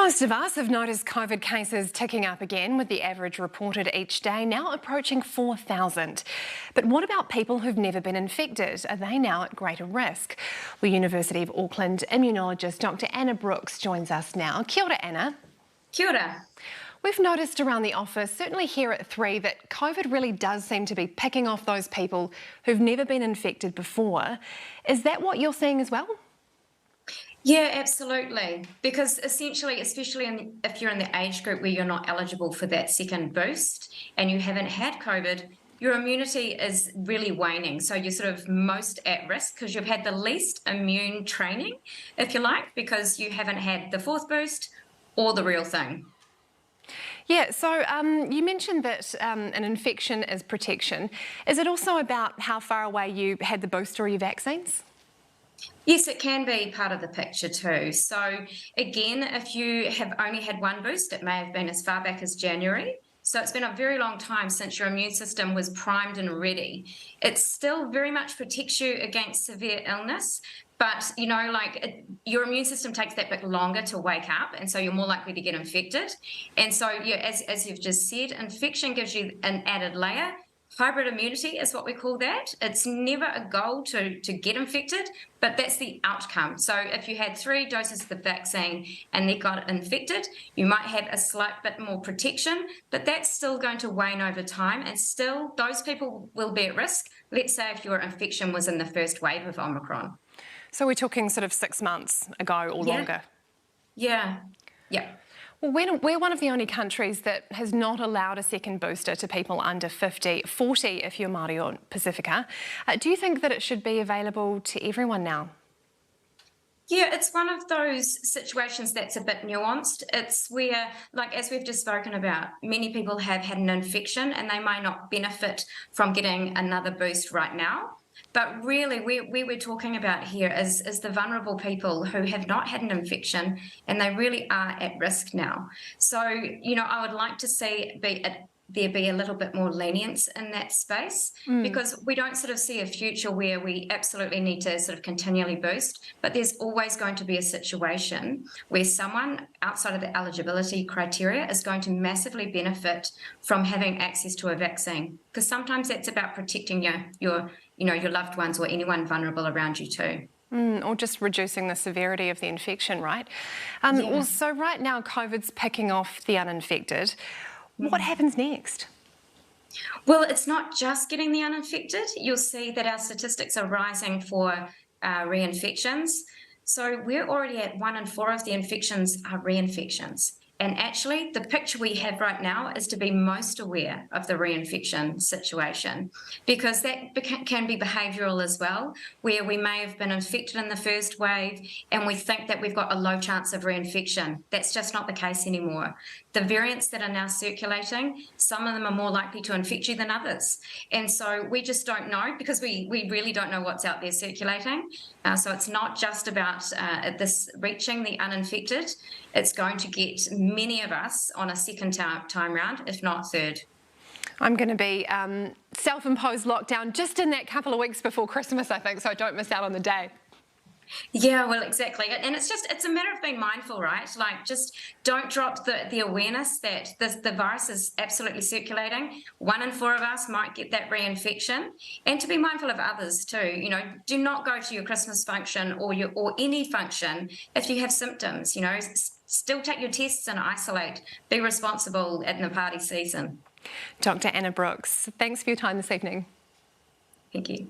Most of us have noticed COVID cases ticking up again, with the average reported each day now approaching 4,000. But what about people who've never been infected? Are they now at greater risk? Well, University of Auckland immunologist Dr. Anna Brooks joins us now. Kia ora, Anna. Kia ora. We've noticed around the office, certainly here at 3, that COVID really does seem to be picking off those people who've never been infected before. Is that what you're seeing as well? Yeah, absolutely. Because essentially, especially if you're in the age group where you're not eligible for that second boost and you haven't had COVID, your immunity is really waning. So you're sort of most at risk because you've had the least immune training, if you like, because you haven't had the fourth boost or the real thing. Yeah, so you mentioned that an infection is protection. Is it also about how far away you had the booster or your vaccines? Yes, it can be part of the picture too. So again, if you have only had one boost, it may have been as far back as January. So it's been a very long time since your immune system was primed and ready. It still very much protects you against severe illness, but your immune system takes that bit longer to wake up, and so you're more likely to get infected. And so, as you've just said, infection gives you an added layer. Hybrid immunity is what we call that. It's never a goal to get infected, but that's the outcome. So if you had 3 doses of the vaccine and they got infected, you might have a slight bit more protection, but that's still going to wane over time, and still those people will be at risk. Let's say if your infection was in the first wave of Omicron. So we're talking sort of 6 months ago or longer? Yeah. Well, we're one of the only countries that has not allowed a second booster to people under 40 if you're Māori or Pacifica. Do you think that it should be available to everyone now? Yeah, it's one of those situations that's a bit nuanced. It's where, as we've just spoken about, many people have had an infection and they may not benefit from getting another boost right now. But really, where we're talking about here is the vulnerable people who have not had an infection, and they really are at risk now. So, I would like to see there be a little bit more lenience in that space, because we don't sort of see a future where we absolutely need to sort of continually boost, but there's always going to be a situation where someone outside of the eligibility criteria is going to massively benefit from having access to a vaccine, because sometimes that's about protecting your loved ones or anyone vulnerable around you too. Or just reducing the severity of the infection, right? Well, so right now COVID's picking off the uninfected. What happens next? Well, it's not just getting the uninfected. You'll see that our statistics are rising for reinfections. So we're already at 1 in 4 of the infections are reinfections. And actually, the picture we have right now is to be most aware of the reinfection situation, because that can be behavioural as well, where we may have been infected in the first wave and we think that we've got a low chance of reinfection. That's just not the case anymore. The variants that are now circulating, some of them are more likely to infect you than others. And so we just don't know, because we really don't know what's out there circulating. So it's not just about this reaching the uninfected. It's going to get many of us on a second time round, if not third. I'm going to be self-imposed lockdown just in that couple of weeks before Christmas, I think, so I don't miss out on the day. Yeah, well, exactly. And it's a matter of being mindful, right? Just don't drop the awareness that the virus is absolutely circulating. 1 in 4 of us might get that reinfection, and to be mindful of others too. Do not go to your Christmas function or any function if you have symptoms. Still take your tests and isolate. Be responsible in the party season. Dr. Anna Brooks, thanks for your time this evening. Thank you.